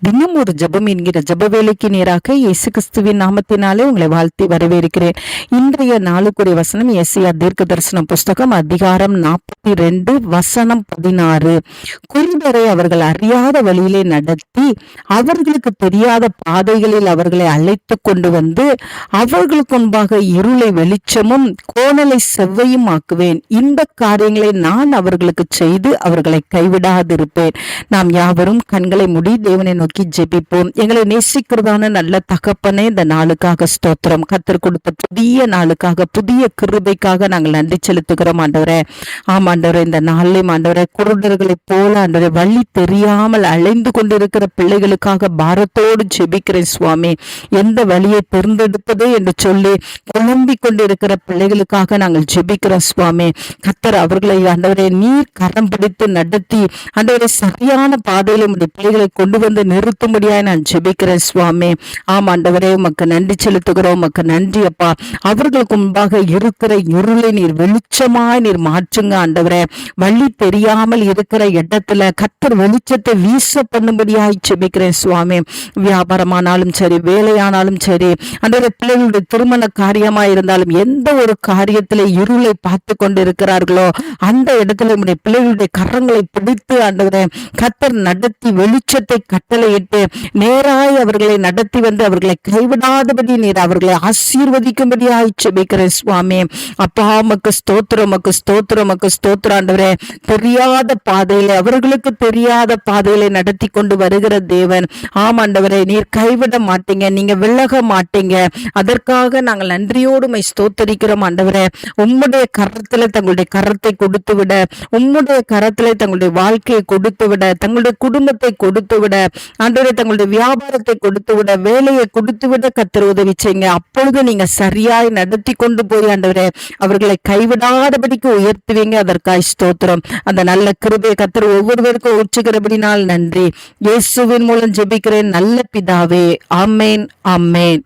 தினம் ஒரு ஜெபம் என்கிற ஜெப வேலைக்கு நேராக இயேசு கிறிஸ்துவின் நாமத்தினாலே உங்களை வாழ்த்தி வரவேற்கிறேன். இன்றைய நாளுக்குரிய வசனம் ஏசாயா தீர்க்க தரிசன புஸ்தகம் அதிகாரம் 42 வசனம் 16. குருடரை அவர்கள் அறியாத வழியிலே நடத்தி அவர்களுக்கு தெரியாத பாதைகளில் அவர்களை அழைத்து கொண்டு வந்து அவர்களுக்கு முன்பாக இருளை வெளிச்சமும் கோணலை செவ்வையும் ஆக்குவேன். இந்த காரியங்களை நான் அவர்களுக்கு செய்து அவர்களை கைவிடாதிருப்பேன். நாம் யாவரும் கண்களை மூடி தேவனை நோக்கி ஜெபிப்போம். எங்களை நேசிக்கிறதான நல்ல தகப்பனே, இந்த நாளுக்காக ஸ்தோத்திரம். கர்த்தர் கொடுத்த புதிய நாளுக்காக, புதிய கிருபைக்காக நாங்கள் நன்றி செலுத்துகிறோம் ஆண்டவரே. ஆமாண்டவரே, இந்த நாளிலும் ஆண்டவரே, குருடர்களை போல ஆண்டவரே வழி தெரியாமல் அலைந்து கொண்டிருக்கிற பிள்ளைகளுக்காக பாரத்தோடு ஜெபிக்கிறேன் சுவாமி. எந்த வழியை தேர்ந்தெடுப்பது என்று சொல்லி குழம்பிக் கொண்டிருக்கிற பிள்ளைகளுக்காக நாங்கள் ஜெபிக்கிறோம் சுவாமி. கர்த்தர் அவர்களை ஆண்டவரே நீர் கரம் பிடித்து நடத்தி ஆண்டவரே சரியான பாதையில உடைய பிள்ளைகளை கொண்டு வந்து நிறுத்தும்படியாய் நான் ஜெபிக்கிறேன் சுவாமி. ஆமாண்டவரே, உமக்கு நன்றி செலுத்துகிறோம். உமக்கு நன்றி அப்பா. அவர்களுக்கு முன்பாக இருக்கிற இருளை நீர் வெளிச்சமாய் நீர் மாற்றுங்க ஆண்டவரே. வழி தெரியாமல் இருக்கிற இடத்துல கர்த்தர் வெளிச்சத்தை வீச பண்ணும்படியாய் ஜெபிக்கிறேன் சுவாமி. வியாபாரமானாலும் சரி, வேலையானாலும் சரி, ஆண்டவரே பிள்ளைகளுடைய திருமண காரியமா இருந்தாலும் எந்த ஒரு காரியத்திலே இருளை பார்த்து கொண்டு இருக்கிறார்களோ அந்த இடத்துல உடைய பிள்ளைகளுடைய கரங்களை பிடித்து ஆண்டவரே கர்த்தர் நடத்தி வெளிச்சத்தை கட்டளையிட்டு நேராய் அவர்களை நடத்தி வந்து அவர்களை கைவிடாதபடி நீர் அவர்களை ஆசீர்வதிக்கும்படியாய் ஜெபிக்கிறேன் சுவாமி. அப்பா உமக்கு ஸ்தோத்திரம், உமக்கு ஸ்தோத்திரம், உமக்கு ஸ்தோத்திரம் ஆண்டவரே. தெரியாத பாதையில, அவர்களுக்கு தெரியாத பாதையில நடத்தி கொண்டு வருகிற தேவன். ஆமாண்டவரே, நீர் கைவிட மாட்டீங்க, நீங்க விலக மாட்டீங்க. அதற்காக நாங்கள் நன்றியோடு மை ஸ்தோத்தரிக்கிறோம் ஆண்டவரே. உம்முடைய கரத்துல தங்களுடைய கரத்தை கொடுத்து விட, உம்முடைய கரத்துல தங்களுடைய வாழ்க்கையை கொடுத்து விட, தங்களுடைய குடும்பத்தை கொடுத்து விட ஆண்டவரே, தங்களுடைய வியாபாரத்தை கொடுத்து விட, வேலையை கொடுத்து விட கர்த்தர் உதவி செய்யுங்க. அப்பொழுது நீங்க சரியாய் நடத்தி கொண்டு போய் ஆண்டவரே அவர்களை கைவிடாதபடிக்கு உயர்த்துவீங்க. அதற்காய் ஸ்தோத்திரம். அந்த நல்ல கிருபையை கர்த்தர் ஒவ்வொருவருக்கும் ஊற்றுகிறபடினால் நன்றி. இயேசுவின் மூலம் ஜெபிக்கிறேன் நல்ல பிதாவே. ஆமேன், ஆமேன்.